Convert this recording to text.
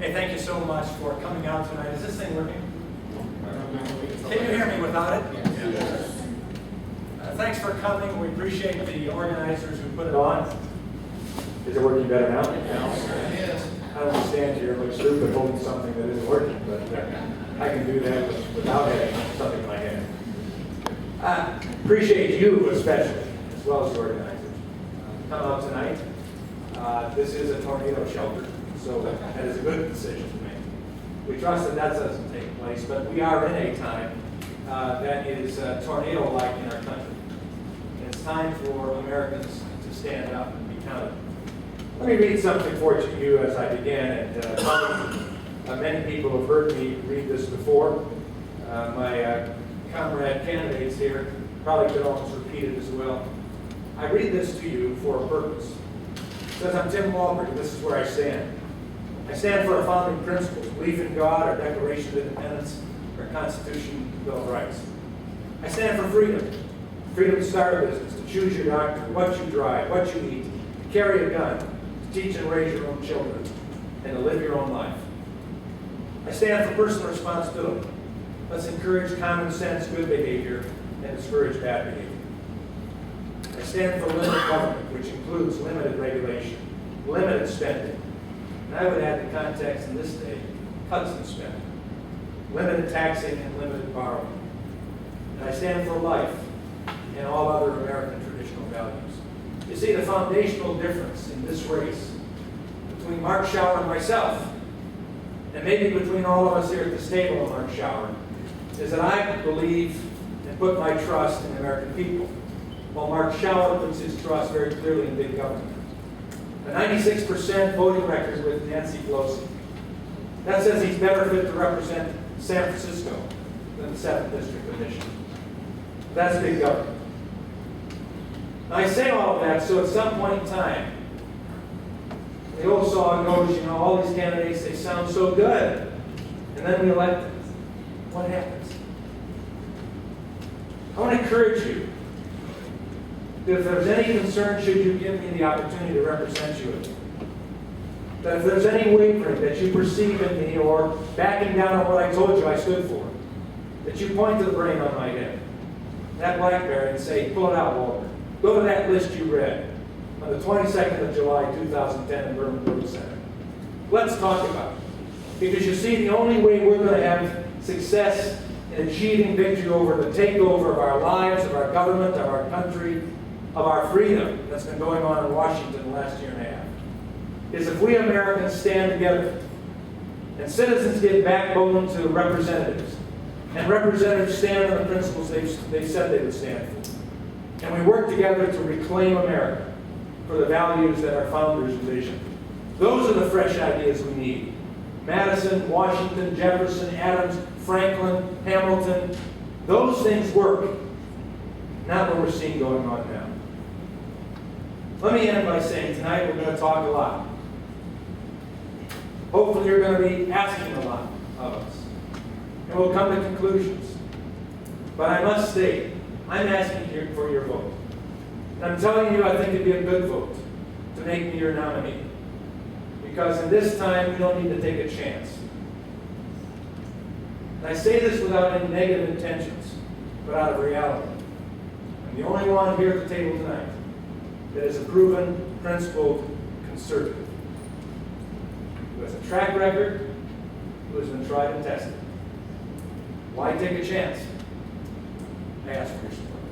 Hey, thank you so much for coming out tonight. Is this thing working? Can you hear me without it? Yes. Thanks for coming. We appreciate the organizers who put it on. Is it working better now? Yes. I don't stand here like stupid holding something that isn't working, but I can do that without having something in my hand. I appreciate you especially, as well as the organizers. Come out tonight. This is a tornado shelter, so that is a good decision to make. We trust that doesn't take place, but we are in a time that is tornado-like in our country. And it's time for Americans to stand up and be counted. Let me read something for you as I begin, and many people have heard me read this before. My comrade candidates here probably could almost repeat it as well. I read this to you for a purpose. It says, I'm Tim Walberg, and this is where I stand. I stand for our founding principles, belief in God, our Declaration of Independence, our Constitution, Bill of Rights. I stand for freedom. Freedom to start a business, to choose your doctor, what you drive, what you eat, to carry a gun, to teach and raise your own children, and to live your own life. I stand for personal responsibility. Let's encourage common sense, good behavior, and discourage bad behavior. I stand for limited government, which includes limited regulation, limited spending. And I would add the context in this day, cuts in spending, limited taxing, and limited borrowing. And I stand for life and all other American traditional values. You see, the foundational difference in this race between Mark Schauer and myself, and maybe between all of us here at this table and Mark Schauer, is that I believe and put my trust in the American people, while Mark Schauer puts his trust very clearly in big government. A 96% voting record with Nancy Pelosi. That says he's better fit to represent San Francisco than the 7th District of Michigan. That's big government. Now, I say all of that so at some point in time, the old song goes, you know, all these candidates, they sound so good. And then we elect them. What happens? I want to encourage you that if there's any concern, should you give me the opportunity to represent you, that if there's any wavering that you perceive in me or backing down on what I told you I stood for, that you point to the brain on my head, that BlackBerry, and say, pull it out, Walter. Go to that list you read on the 22nd of July, 2010 in Birmingham Center. Let's talk about it. Because you see, the only way we're going to have success in achieving victory over the takeover of our lives, of our government, of our country, of our freedom that's been going on in Washington the last year and a half, is if we Americans stand together and citizens give backbone to representatives, and representatives stand on the principles they said they would stand for. And we work together to reclaim America for the values that our founders envisioned. Those are the fresh ideas we need. Madison, Washington, Jefferson, Adams, Franklin, Hamilton, those things work. Not what we're seeing going on now. Let me end by saying tonight we're going to talk a lot. Hopefully you're going to be asking a lot of us. And we'll come to conclusions. But I must state, I'm asking here for your vote. And I'm telling you I think it'd be a good vote to make me your nominee. Because in this time we don't need to take a chance. And I say this without any negative intentions, but out of reality. I'm the only one here at the table tonight that is a proven, principled conservative, who has a track record, who has been tried and tested. Why take a chance? I ask for your support.